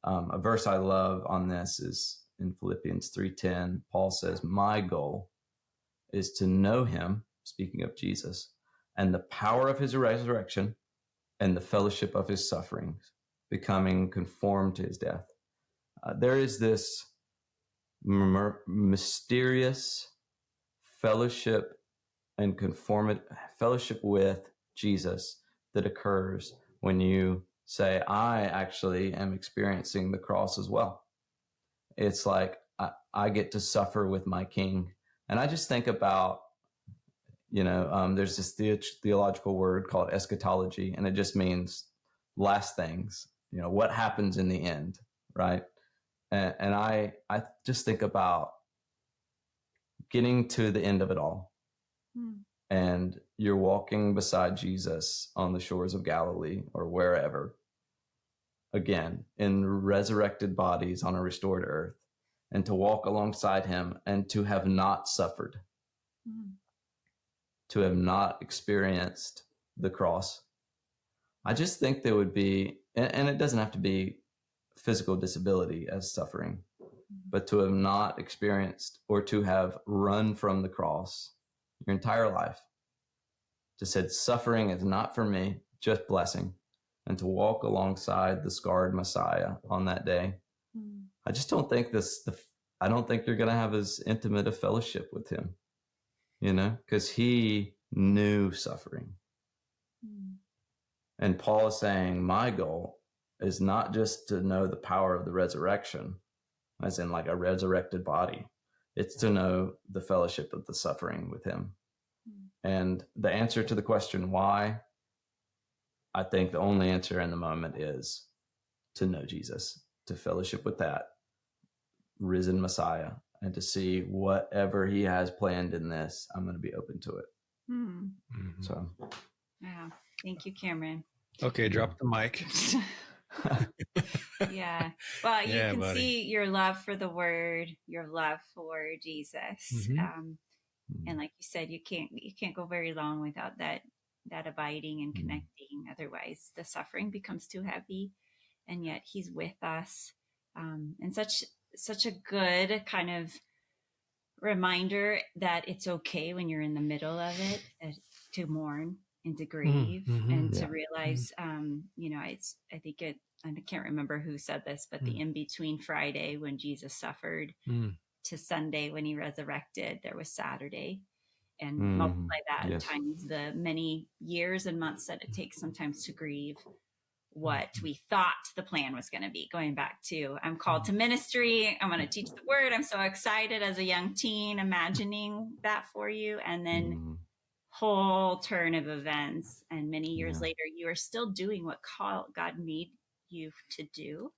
A verse I love on this is in Philippians 3:10. Paul says, "My goal is to know him," speaking of Jesus, "and the power of his resurrection and the fellowship of his sufferings, becoming conformed to his death." There is this mysterious fellowship and fellowship with Jesus that occurs when you say, I actually am experiencing the cross as well. It's like I get to suffer with my King. And I just think about, there's this theological word called eschatology, and it just means last things, what happens in the end, right? And I just think about getting to the end of it all. And you're walking beside Jesus on the shores of Galilee or wherever, again, in resurrected bodies on a restored earth, and to walk alongside him and to have not suffered, to have not experienced the cross. I just think there would be, and it doesn't have to be physical disability as suffering, but to have not experienced or to have run from the cross your entire life, to said suffering is not for me, just blessing, and to walk alongside the scarred Messiah on that day. I just don't think I don't think you're going to have as intimate a fellowship with him, because he knew suffering. And Paul is saying, my goal is not just to know the power of the resurrection, as in like a resurrected body. It's to know the fellowship of the suffering with him. And the answer to the question, why, I think the only answer in the moment is to know Jesus, to fellowship with that risen Messiah, and to see whatever he has planned in this, I'm going to be open to it. So, wow. Thank you, Cameron. Okay, drop the mic. Yeah. Well, you can buddy. see your love for the word, your love for Jesus. And like you said, you can't go very long without that abiding and connecting. Otherwise the suffering becomes too heavy, and yet he's with us. And such a good kind of reminder that it's okay when you're in the middle of it to mourn and to grieve and to realize, I can't remember who said this, but the in-between Friday when Jesus suffered to Sunday when he resurrected, there was Saturday, and multiply that times the many years and months that it takes sometimes to grieve what we thought the plan was going to be. Going back to, I'm called to ministry, I'm going to teach the word, I'm so excited as a young teen, imagining that for you, and then whole turn of events, and many years later you are still doing what God made you to do,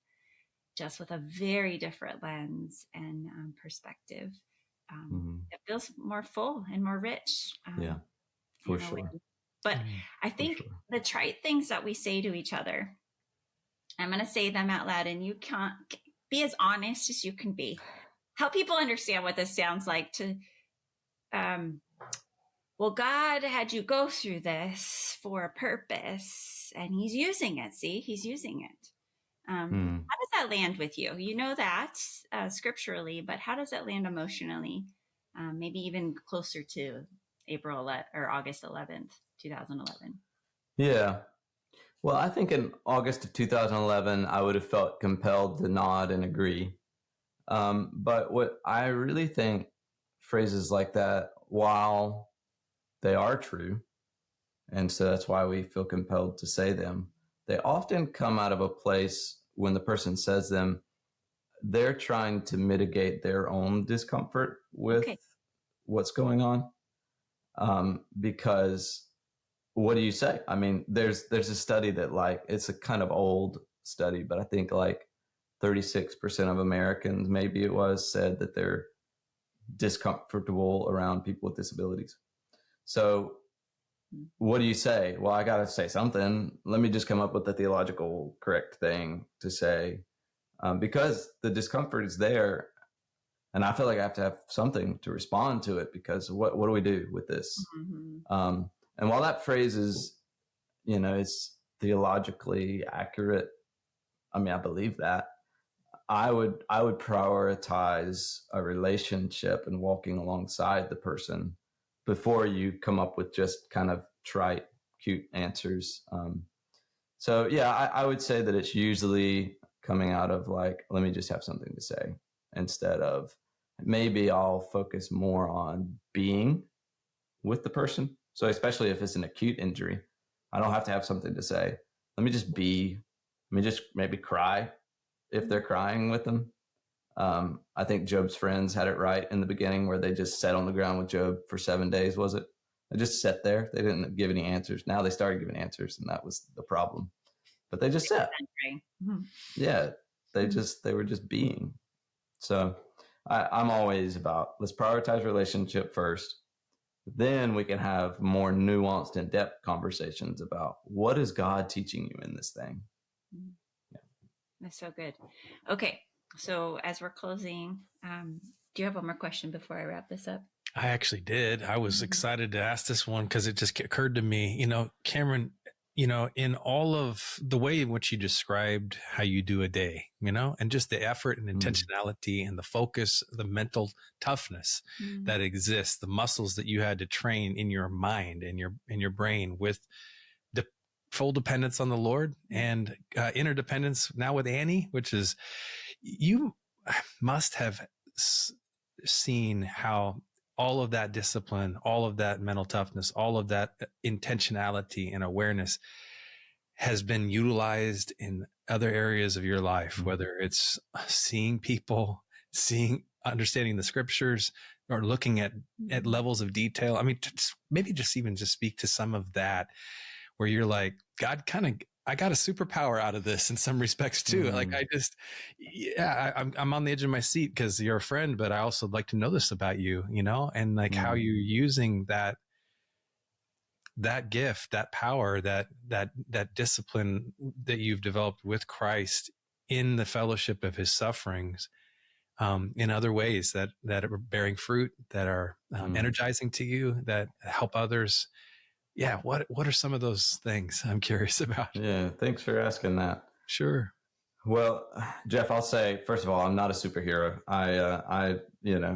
just with a very different lens and perspective. It feels more full and more rich. For sure. But I think the trite things that we say to each other, I'm going to say them out loud, and you can't be as honest as you can be. Help people understand what this sounds like to well, God had you go through this for a purpose, and he's using it. See, he's using it. How does that land with you? You know that scripturally, but how does it land emotionally? Maybe even closer to August 11th, 2011. Yeah. Well, I think in August of 2011, I would have felt compelled to nod and agree. But what I really think, phrases like that, while they are true, and so that's why we feel compelled to say them, they often come out of a place when the person says them, they're trying to mitigate their own discomfort with what's going on. Because what do you say? I mean, there's a study that, like, it's a kind of old study, but I think like 36% of Americans, maybe it was, said that they're discomfortable around people with disabilities. So what do you say? Well, I got to say something. Let me just come up with the theological correct thing to say, because the discomfort is there. And I feel like I have to have something to respond to it, because what do we do with this? And while that phrase is, it's theologically accurate, I mean, I believe that, I would prioritize a relationship and walking alongside the person before you come up with just kind of trite, cute answers. So yeah, I would say that it's usually coming out of like, let me just have something to say, instead of maybe I'll focus more on being with the person. So especially if it's an acute injury, I don't have to have something to say. Let me just be. Let me just maybe cry if they're crying with them. I think Job's friends had it right in the beginning, where they just sat on the ground with Job for 7 days, was it? They just sat there. They didn't give any answers. Now they started giving answers, and that was the problem. But they just sat. Yeah, they were just being. So I'm always about, let's prioritize relationship first. Then we can have more nuanced, in-depth conversations about what is God teaching you in this thing. Yeah. That's so good. Okay, so as we're closing, do you have one more question before I wrap this up? I actually did. I was excited to ask this one because it just occurred to me, Cameron, in all of the way in which you described how you do a day, and just the effort and intentionality and the focus, the mental toughness that exists, the muscles that you had to train in your mind and your brain with the full dependence on the Lord and interdependence now with Annie, which is, you must have seen how all of that discipline, all of that mental toughness, all of that intentionality and awareness has been utilized in other areas of your life, whether it's seeing people, understanding the scriptures, or looking at levels of detail. I mean, maybe just speak to some of that, where you're like, God, I got a superpower out of this in some respects too. Like I'm on the edge of my seat because you're a friend, but I also like to know this about you, and like how you're using that gift, that power, that discipline that you've developed with Christ in the fellowship of his sufferings, in other ways that are bearing fruit, that are energizing to you, that help others. Yeah. What are some of those things I'm curious about? Yeah. Thanks for asking that. Sure. Well, Jeff, I'll say, first of all, I'm not a superhero. I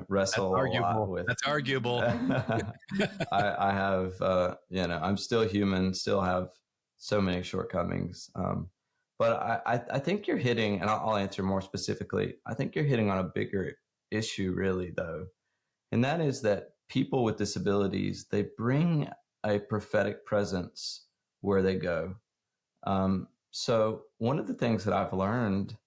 wrestle a lot with. That's arguable. I have, I'm still human, still have so many shortcomings. But I think you're hitting, and I'll answer more specifically. I think you're hitting on a bigger issue, really, though. And that is that people with disabilities, they bring a prophetic presence where they go. So one of the things that I've learned,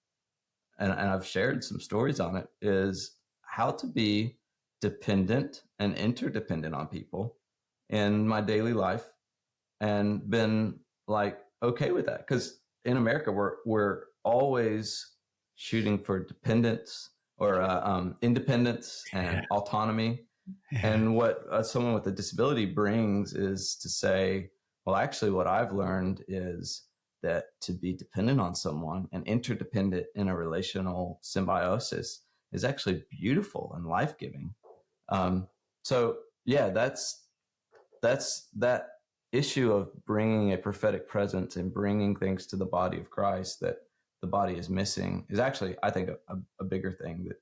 and I've shared some stories on it, is how to be dependent and interdependent on people in my daily life, and been like, okay with that. Because in America, we're always shooting for dependence or independence and autonomy. Yeah. And what someone with a disability brings is to say, well, actually, what I've learned is that to be dependent on someone and interdependent in a relational symbiosis is actually beautiful and life-giving. So yeah, that's that's that issue of bringing a prophetic presence and bringing things to the body of Christ that the body is missing is actually, I think, a bigger thing that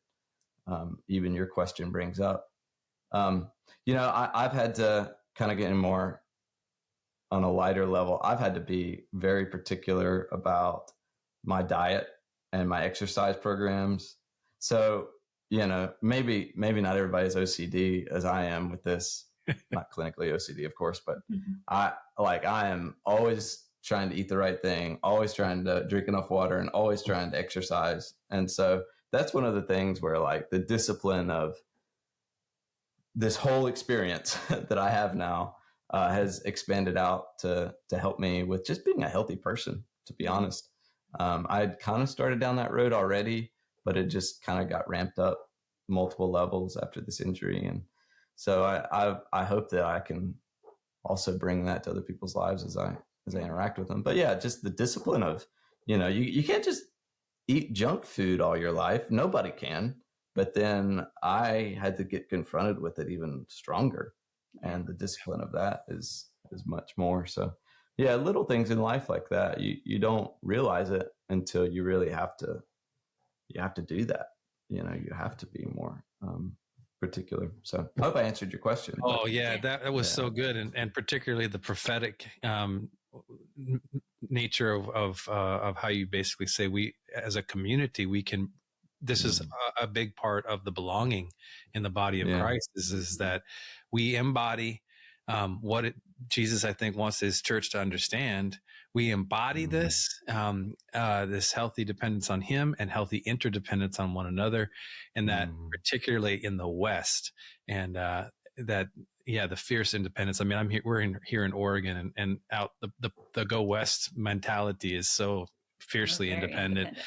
even your question brings up. I've had to kind of get in more on a lighter level. I've had to be very particular about my diet and my exercise programs. So, maybe not everybody's OCD as I am with this, not clinically OCD, of course, but I am always trying to eat the right thing, always trying to drink enough water, and always trying to exercise. And so that's one of the things where like the discipline of this whole experience that I have now has expanded out to help me with just being a healthy person, to be honest. I'd kind of started down that road already, but it just kind of got ramped up multiple levels after this injury. And so I hope that I can also bring that to other people's lives as I interact with them. But yeah, just the discipline of, you can't just eat junk food all your life. Nobody can. But then I had to get confronted with it even stronger. And the discipline of that is much more. So yeah, little things in life like that, you don't realize it until you really have to do that. You have to be more particular. So I hope I answered your question. Oh yeah, that was so good. And particularly the prophetic nature of how you basically say we, as a community, we can, this is a big part of the belonging in the body of Christ is that we embody what Jesus, I think, wants his church to understand. We embody this healthy dependence on him and healthy interdependence on one another. And that particularly in the West, and the fierce independence. I mean, we're here in Oregon, and out the go West mentality is so fiercely independent.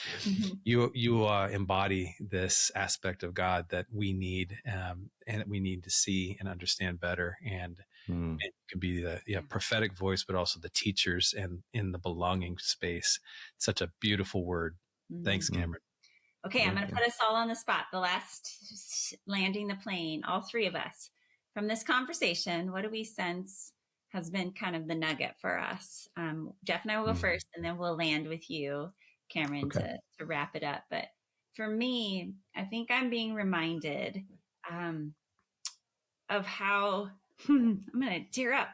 You embody this aspect of God that we need, and we need to see and understand better. And it can be the prophetic voice, but also the teachers and in the belonging space. Such a beautiful word. Thanks, Cameron. Okay, I'm going to put us all on the spot. The last landing the plane, all three of us. From this conversation, what do we sense has been kind of the nugget for us? Jeff and I will go first, and then we'll land with you, Cameron, to wrap it up. But for me, I think I'm being reminded of how, I'm going to tear up,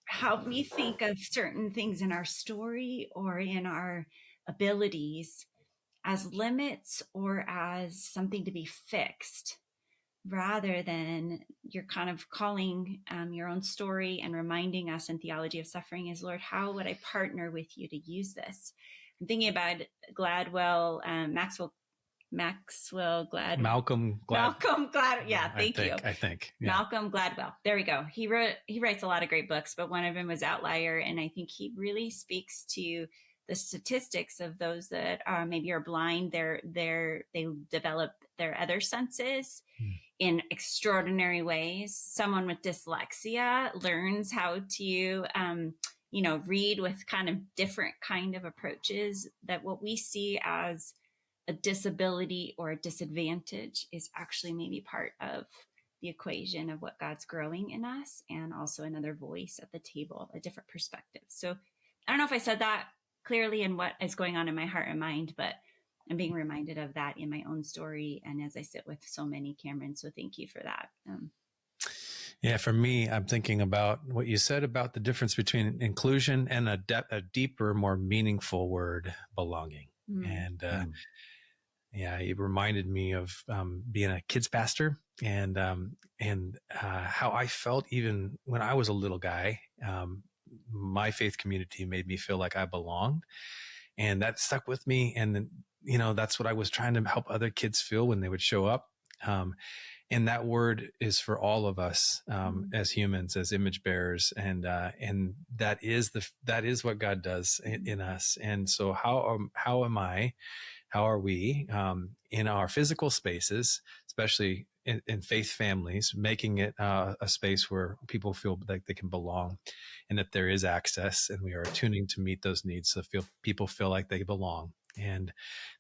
how we think of certain things in our story or in our abilities as limits or as something to be fixed, rather than you're kind of calling your own story and reminding us in theology of suffering is, Lord, how would I partner with you to use this? I'm thinking about Gladwell, Malcolm Gladwell. Yeah, thank you. I think. Yeah. Malcolm Gladwell. There we go. He writes a lot of great books, but one of them was Outlier. And I think he really speaks to the statistics of those that maybe are blind. They develop their other senses in extraordinary ways. Someone with dyslexia learns how to, read with kind of different kind of approaches, that what we see as a disability or a disadvantage is actually maybe part of the equation of what God's growing in us, and also another voice at the table, a different perspective. So I don't know if I said that clearly in what is going on in my heart and mind, but I'm being reminded of that in my own story and as I sit with so many, Cameron. So thank you for that. Yeah, for me, I'm thinking about what you said about the difference between inclusion and a deeper, more meaningful word, belonging. And it reminded me of being a kids pastor and how I felt even when I was a little guy. My faith community made me feel like I belonged, and that stuck with me. And that's what I was trying to help other kids feel when they would show up. And that word is for all of us as humans, as image bearers, and that is what God does in us. And so, how are we in our physical spaces, especially in faith families, making it a space where people feel like they can belong, and that there is access, and we are tuning to meet those needs, so people feel like they belong. and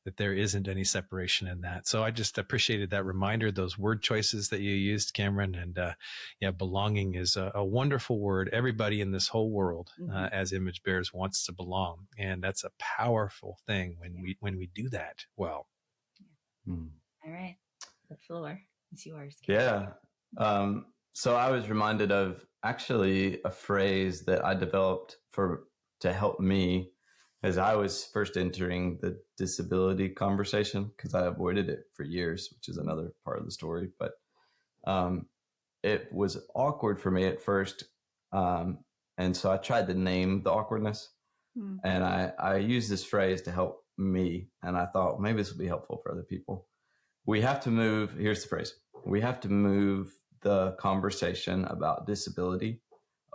that there isn't any separation in that. So I just appreciated that reminder, those word choices that you used, Cameron. And belonging is a wonderful word. Everybody in this whole world, as image bearers, wants to belong, and that's a powerful thing when we do that well. All right, the floor is yours, Cameron. Yeah. So I was reminded of actually a phrase that I developed to help me as I was first entering the disability conversation, because I avoided it for years, which is another part of the story. But it was awkward for me at first. And so I tried to name the awkwardness. And I used this phrase to help me. And I thought maybe this would be helpful for other people. We have to move, here's the phrase, we have to move the conversation about disability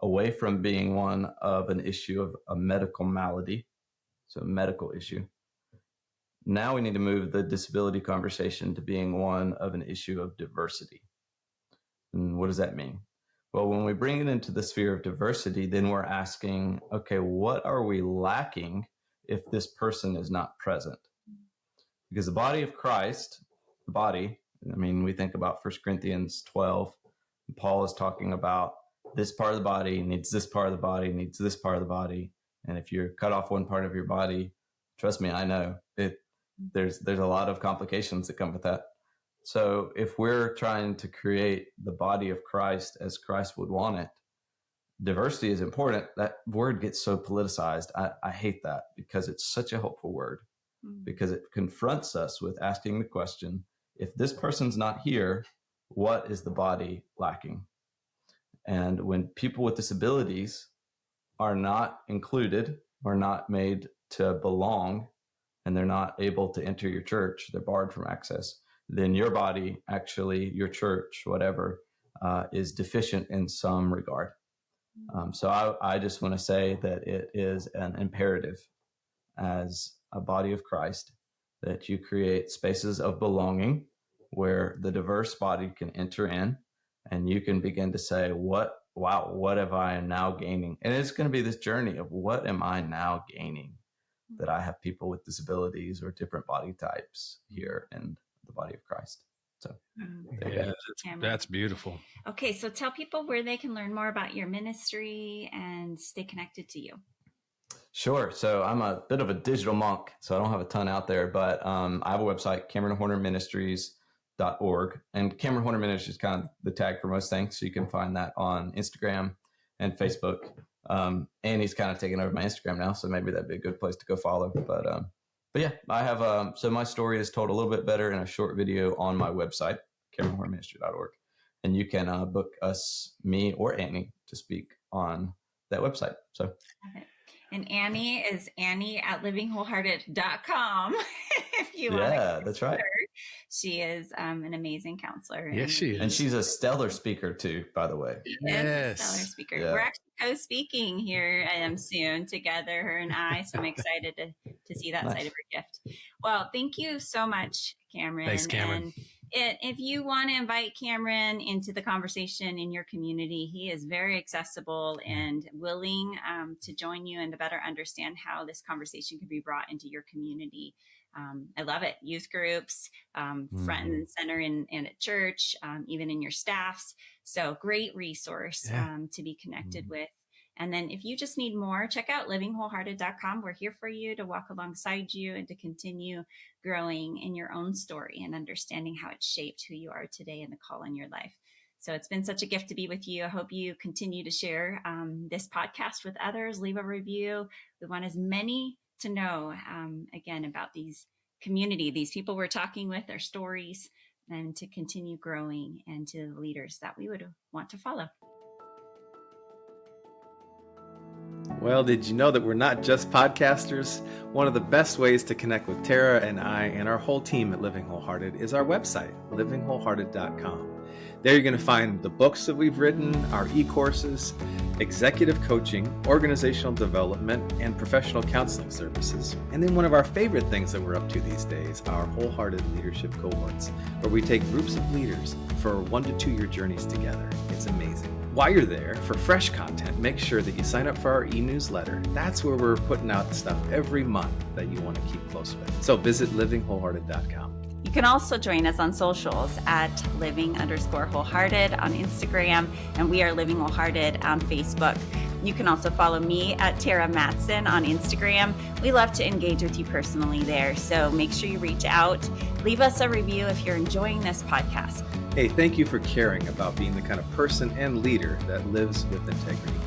away from being one of an issue of a medical malady, so a medical issue. Now we need to move the disability conversation to being one of an issue of diversity. And what does that mean? Well, when we bring it into the sphere of diversity, then we're asking, okay, what are we lacking if this person is not present? Because the body of Christ, we think about 1 Corinthians 12, Paul is talking about this part of the body needs this part of the body, needs this part of the body. And if you're cut off one part of your body, trust me, I know there's a lot of complications that come with that. So if we're trying to create the body of Christ as Christ would want it, diversity is important. That word gets so politicized. I hate that because it's such a helpful word, because it confronts us with asking the question, if this person's not here, what is the body lacking? And when people with disabilities are not included or not made to belong, and they're not able to enter your church, they're barred from access, then your body, actually your church, whatever, is deficient in some regard. So I just want to say that it is an imperative as a body of Christ that you create spaces of belonging where the diverse body can enter in, and you can begin to say, what have I now gaining? And it's going to be this journey of what am I now gaining that I have people with disabilities or different body types here in the body of Christ. So that's beautiful. Okay, so tell people where they can learn more about your ministry and stay connected to you. Sure. So I'm a bit of a digital monk, so I don't have a ton out there, but I have a website, CameronHornerMinistries.org, and Cameron Horner Ministries is kind of the tag for most things. So you can find that on Instagram and Facebook. And he's kind of taken over my Instagram now, so maybe that'd be a good place to go follow. But yeah, I have, so my story is told a little bit better in a short video on my website, CameronHornerMinistry.org. And you can book me or Annie to speak on that website. So. And Annie is Annie at livingwholehearted.com. If you want. Yeah, that's right. She is an amazing counselor. Yes, she is. And she's a stellar speaker too, by the way. Yes. Stellar speaker. Yeah. We're actually co-speaking here soon together, her and I. So I'm excited to see that side of her gift. Well, thank you so much, Cameron. Thanks, Cameron. And if you want to invite Cameron into the conversation in your community, he is very accessible and willing to join you and to better understand how this conversation can be brought into your community. I love it. Youth groups, front and center in at church, even in your staffs. So great resource to be connected with. And then if you just need more, check out livingwholehearted.com. We're here for you to walk alongside you and to continue growing in your own story and understanding how it shaped who you are today and the call in your life. So it's been such a gift to be with you. I hope you continue to share this podcast with others. Leave a review. We want as many to know, again, about these community, these people we're talking with, their stories, and to continue growing and to the leaders that we would want to follow. Well, did you know that we're not just podcasters? One of the best ways to connect with Tara and I and our whole team at Living Wholehearted is our website, livingwholehearted.com. There you're going to find the books that we've written, our e-courses, executive coaching, organizational development, and professional counseling services. And then one of our favorite things that we're up to these days, our Wholehearted Leadership Cohorts, where we take groups of leaders for 1 to 2 year journeys together. It's amazing. While you're there, for fresh content, make sure that you sign up for our e-newsletter. That's where we're putting out stuff every month that you want to keep close with. So visit livingwholehearted.com. You can also join us on socials at living_wholehearted on Instagram, and we are Living Wholehearted on Facebook. You can also follow me at Tara Matson on Instagram. We love to engage with you personally there, so make sure you reach out. Leave us a review if you're enjoying this podcast. Hey, thank you for caring about being the kind of person and leader that lives with integrity.